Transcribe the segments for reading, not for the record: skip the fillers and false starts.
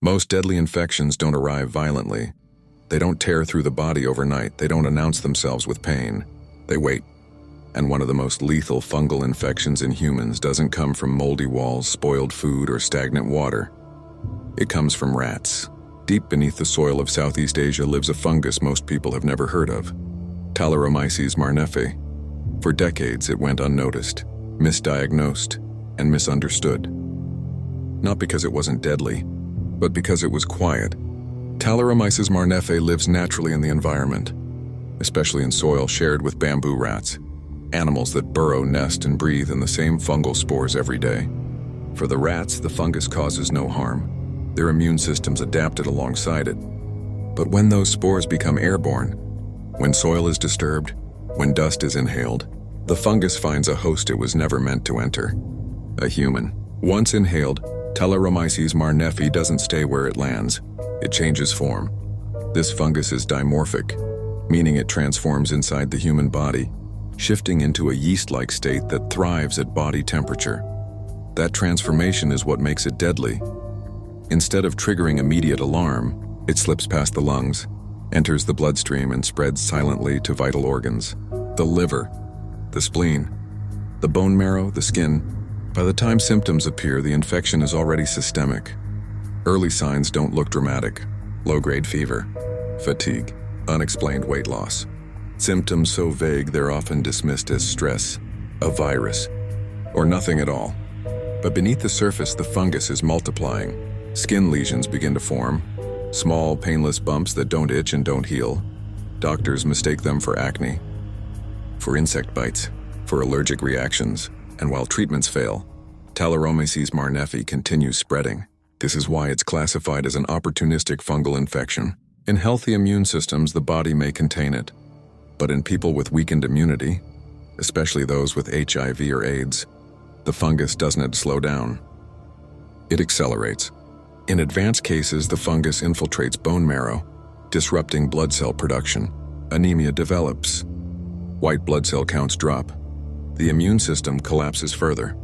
Most deadly infections don't arrive violently. They don't tear through the body overnight. They don't announce themselves with pain. They wait. And one of the most lethal fungal infections in humans doesn't come from moldy walls, spoiled food, or stagnant water. It comes from rats. Deep beneath the soil of Southeast Asia lives a fungus most people have never heard of, Talaromyces marneffei. For decades, it went unnoticed, misdiagnosed, and misunderstood. Not because it wasn't deadly, but because it was quiet. Talaromyces marneffei lives naturally in the environment, especially in soil shared with bamboo rats, animals that burrow, nest, and breathe in the same fungal spores every day. For the rats, the fungus causes no harm. Their immune systems adapted alongside it. But when those spores become airborne, when soil is disturbed, when dust is inhaled, the fungus finds a host it was never meant to enter: a human. Once inhaled, Talaromyces marneffei doesn't stay where it lands. It changes form. This fungus is dimorphic, meaning it transforms inside the human body, shifting into a yeast-like state that thrives at body temperature. That transformation is what makes it deadly. Instead of triggering immediate alarm, it slips past the lungs, enters the bloodstream, and spreads silently to vital organs: the liver, the spleen, the bone marrow, the skin. By the time symptoms appear, the infection is already systemic. Early signs don't look dramatic: low-grade fever, fatigue, unexplained weight loss. Symptoms so vague they're often dismissed as stress, a virus, or nothing at all. But beneath the surface, the fungus is multiplying. Skin lesions begin to form, small, painless bumps that don't itch and don't heal. Doctors mistake them for acne, for insect bites, for allergic reactions, and while treatments fail, Talaromyces marneffei continues spreading. This is why it's classified as an opportunistic fungal infection. In healthy immune systems, the body may contain it. But in people with weakened immunity, especially those with HIV or AIDS, the fungus doesn't slow down. It accelerates. In advanced cases, the fungus infiltrates bone marrow, disrupting blood cell production. Anemia develops. White blood cell counts drop. The immune system collapses further.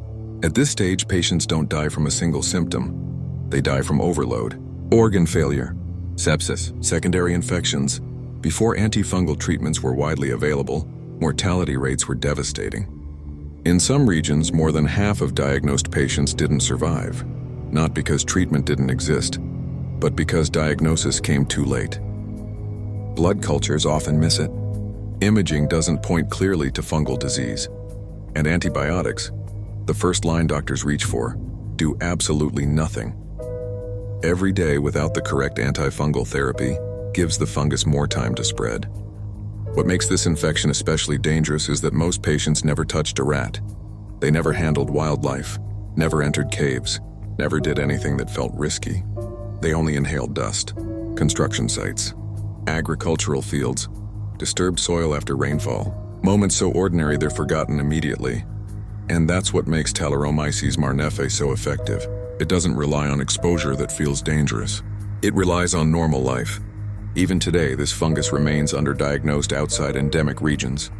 At this stage, patients don't die from a single symptom. They die from overload, organ failure, sepsis, secondary infections. Before antifungal treatments were widely available, mortality rates were devastating. In some regions, more than half of diagnosed patients didn't survive, not because treatment didn't exist, but because diagnosis came too late. Blood cultures often miss it. Imaging doesn't point clearly to fungal disease. And antibiotics, the first line doctors reach for, do absolutely nothing. Every day without the correct antifungal therapy gives the fungus more time to spread. What makes this infection especially dangerous is that most patients never touched a rat. They never handled wildlife, never entered caves, never did anything that felt risky. They only inhaled dust, construction sites, agricultural fields, disturbed soil after rainfall, moments so ordinary they're forgotten immediately. And that's what makes Talaromyces marneffei so effective. It doesn't rely on exposure that feels dangerous. It relies on normal life. Even today, this fungus remains underdiagnosed outside endemic regions.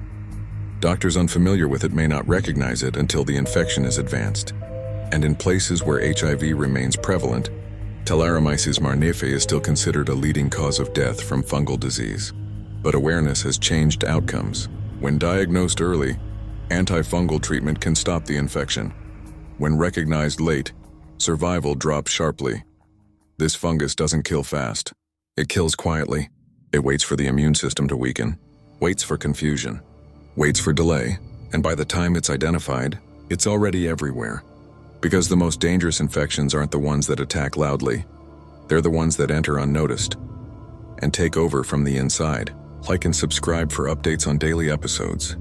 Doctors unfamiliar with it may not recognize it until the infection is advanced. And in places where HIV remains prevalent, Talaromyces marneffei is still considered a leading cause of death from fungal disease. But awareness has changed outcomes. When diagnosed early, antifungal treatment can stop the infection. When recognized late, survival drops sharply. This fungus doesn't kill fast. It kills quietly. It waits for the immune system to weaken, waits for confusion, waits for delay, and by the time it's identified, it's already everywhere. Because the most dangerous infections aren't the ones that attack loudly. They're the ones that enter unnoticed and take over from the inside. Like and subscribe for updates on daily episodes.